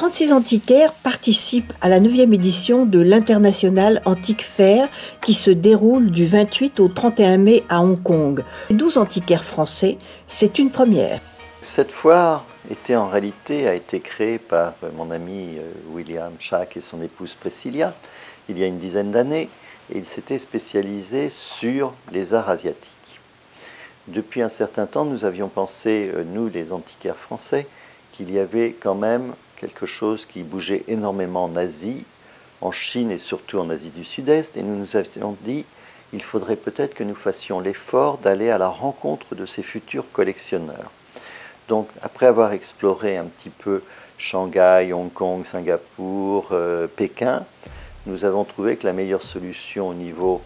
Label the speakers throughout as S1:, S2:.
S1: 36 antiquaires participent à la 9e édition de l'International Antique Fair qui se déroule du 28 au 31 mai à Hong Kong. 12 antiquaires français, c'est une première.
S2: Cette foire a été créée par mon ami William Schack et son épouse Priscilla il y a une dizaine d'années, et il s'était spécialisé sur les arts asiatiques. Depuis un certain temps, nous avions pensé, nous les antiquaires français, qu'il y avait quand même quelque chose qui bougeait énormément en Asie, en Chine et surtout en Asie du Sud-Est, et nous nous avions dit il faudrait peut-être que nous fassions l'effort d'aller à la rencontre de ces futurs collectionneurs. Donc, après avoir exploré un petit peu Shanghai, Hong Kong, Singapour, Pékin, nous avons trouvé que la meilleure solution au niveau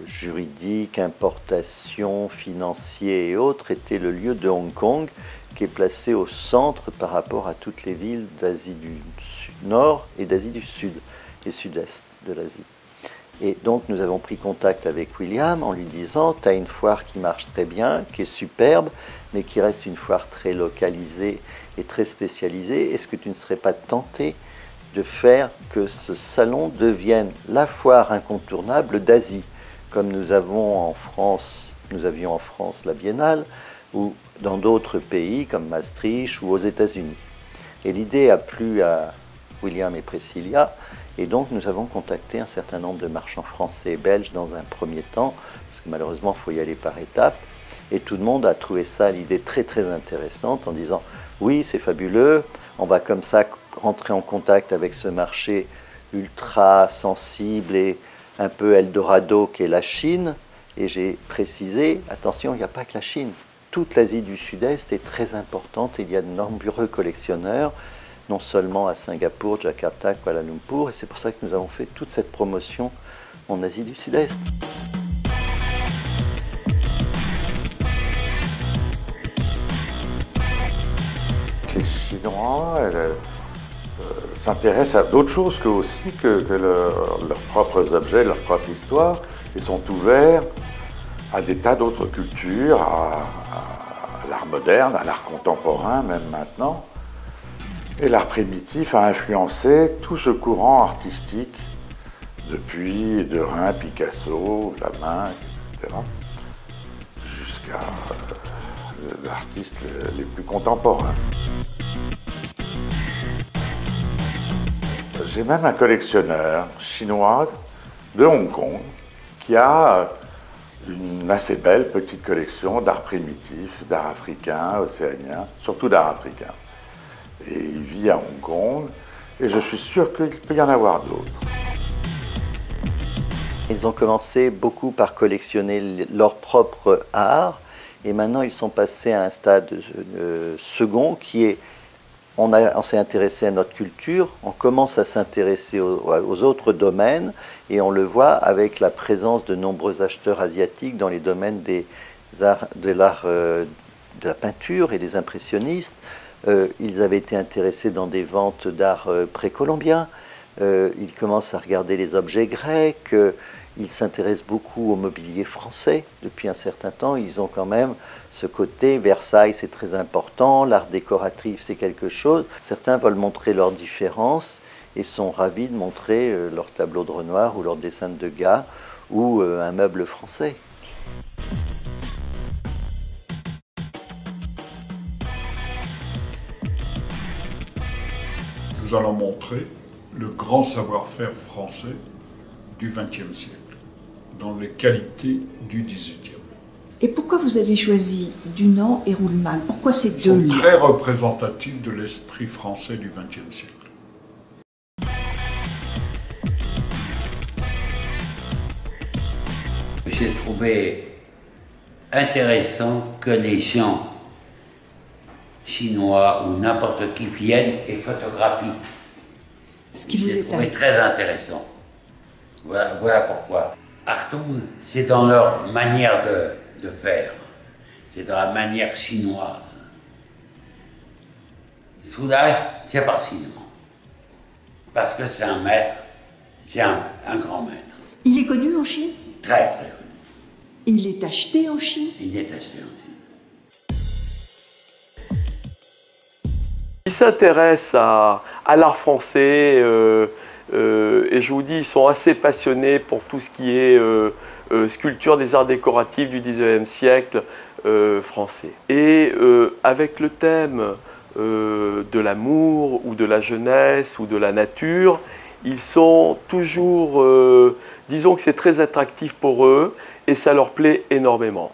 S2: juridique, importation, financier et autres était le lieu de Hong Kong, qui est placé au centre par rapport à toutes les villes d'Asie du Nord et d'Asie du Sud et Sud-Est de l'Asie. Et donc nous avons pris contact avec William en lui disant « tu as une foire qui marche très bien, qui est superbe, mais qui reste une foire très localisée et très spécialisée. Est-ce que tu ne serais pas tenté de faire que ce salon devienne la foire incontournable d'Asie, comme nous avions en France la Biennale, ou dans d'autres pays comme Maastricht ou aux États-Unis. » Et l'idée a plu à William et Priscilla, et donc nous avons contacté un certain nombre de marchands français et belges dans un premier temps, parce que malheureusement il faut y aller par étapes, et tout le monde a trouvé ça, l'idée très très intéressante, en disant oui c'est fabuleux, on va comme ça rentrer en contact avec ce marché ultra sensible et un peu Eldorado qu'est la Chine, et j'ai précisé, attention, il n'y a pas que la Chine. Toute l'Asie du Sud-Est est très importante et il y a de nombreux collectionneurs, non seulement à Singapour, Jakarta, Kuala Lumpur, et c'est pour ça que nous avons fait toute cette promotion en Asie du Sud-Est.
S3: Les Chinois s'intéressent à d'autres choses que leurs propres objets, leur propre histoire, et sont ouverts à des tas d'autres cultures, à l'art moderne, à l'art contemporain même maintenant. Et l'art primitif a influencé tout ce courant artistique, depuis Derain, Picasso, Lamin, etc., jusqu'à les artistes les plus contemporains. J'ai même un collectionneur chinois de Hong Kong qui a une assez belle petite collection d'art primitif, d'art africain, océanien, surtout d'art africain. Et il vit à Hong Kong, et je suis sûr qu'il peut y en avoir d'autres.
S2: Ils ont commencé beaucoup par collectionner leur propre art, et maintenant ils sont passés à un stade second qui est, on s'est intéressé à notre culture, on commence à s'intéresser aux autres domaines, et on le voit avec la présence de nombreux acheteurs asiatiques dans les domaines des arts, de la peinture et des impressionnistes. Ils avaient été intéressés dans des ventes d'art précolombien, ils commencent à regarder les objets grecs, ils s'intéressent beaucoup au mobilier français depuis un certain temps. Ils ont quand même ce côté, Versailles c'est très important, l'art décoratif c'est quelque chose. Certains veulent montrer leurs différences et sont ravis de montrer leur tableau de Renoir ou leur dessin de Degas ou un meuble français.
S4: Nous allons montrer le grand savoir-faire français du XXe siècle, dans les qualités du XVIIIe.
S1: Et pourquoi vous avez choisi Dunant et Ruhlmann? Pourquoi ces
S4: Ils sont
S1: deux-là?
S4: très représentatifs de l'esprit français du XXe siècle.
S5: J'ai trouvé intéressant que les gens chinois ou n'importe qui viennent et photographient.
S1: Ce qui vous est
S5: trouvé très intéressant. Voilà pourquoi. Artung, c'est dans leur manière de faire. C'est dans la manière chinoise. Soudage, c'est par cinéma. Parce que c'est un maître, c'est un grand maître.
S1: Il est connu en Chine?
S5: Très, très connu.
S1: Il est acheté en Chine?
S5: Il est acheté en Chine.
S6: Ils s'intéressent à l'art français et je vous dis, ils sont assez passionnés pour tout ce qui est sculpture des arts décoratifs du 19e siècle français. Et avec le thème de l'amour ou de la jeunesse ou de la nature, ils sont toujours, disons que c'est très attractif pour eux et ça leur plaît énormément.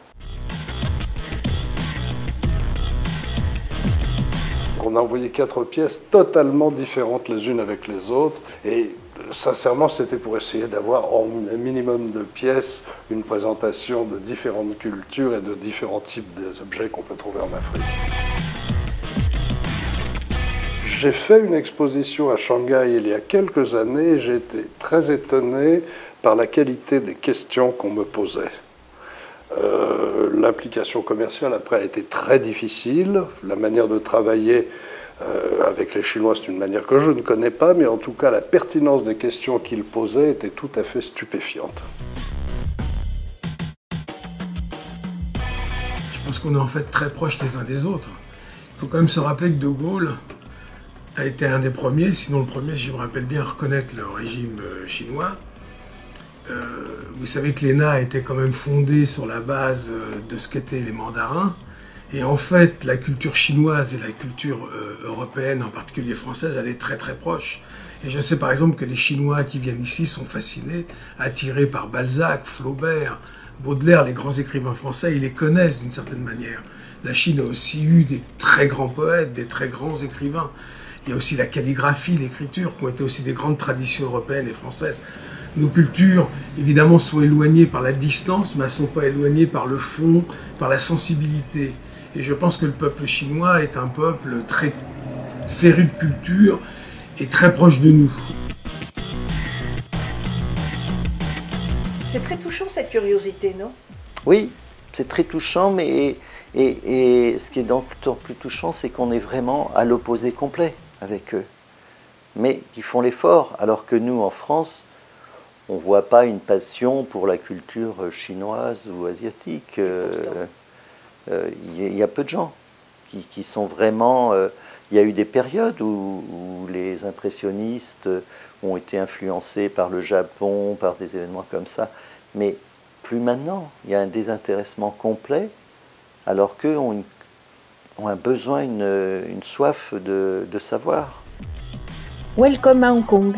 S7: On a envoyé 4 pièces totalement différentes les unes avec les autres et sincèrement c'était pour essayer d'avoir un minimum de pièces, une présentation de différentes cultures et de différents types d'objets qu'on peut trouver en Afrique. J'ai fait une exposition à Shanghai il y a quelques années et j'ai été très étonné par la qualité des questions qu'on me posait. L'implication commerciale après a été très difficile. La manière de travailler avec les Chinois, c'est une manière que je ne connais pas, mais en tout cas la pertinence des questions qu'ils posaient était tout à fait stupéfiante.
S8: Je pense qu'on est en fait très proches les uns des autres. Il faut quand même se rappeler que De Gaulle a été un des premiers, sinon le premier, si je me rappelle bien, à reconnaître le régime chinois. Vous savez que l'ENA a été quand même fondée sur la base de ce qu'étaient les mandarins. Et en fait, la culture chinoise et la culture européenne, en particulier française, elle est très très proche. Et je sais par exemple que les Chinois qui viennent ici sont fascinés, attirés par Balzac, Flaubert, Baudelaire, les grands écrivains français, ils les connaissent d'une certaine manière. La Chine a aussi eu des très grands poètes, des très grands écrivains. Il y a aussi la calligraphie, l'écriture, qui ont été aussi des grandes traditions européennes et françaises. Nos cultures, évidemment, sont éloignées par la distance, mais elles ne sont pas éloignées par le fond, par la sensibilité. Et je pense que le peuple chinois est un peuple très féru de culture et très proche de nous.
S1: C'est très touchant cette curiosité, non?
S2: Oui, c'est très touchant, mais et ce qui est d'autant plus touchant, c'est qu'on est vraiment à l'opposé complet avec eux, mais qui font l'effort, alors que nous, en France, on ne voit pas une passion pour la culture chinoise ou asiatique. Il y a peu de gens qui sont vraiment... il y a eu des périodes où les impressionnistes ont été influencés par le Japon, par des événements comme ça, mais plus maintenant. Il y a un désintéressement complet, alors qu'eux ont un besoin, une soif de savoir.
S1: Welcome à Hong Kong.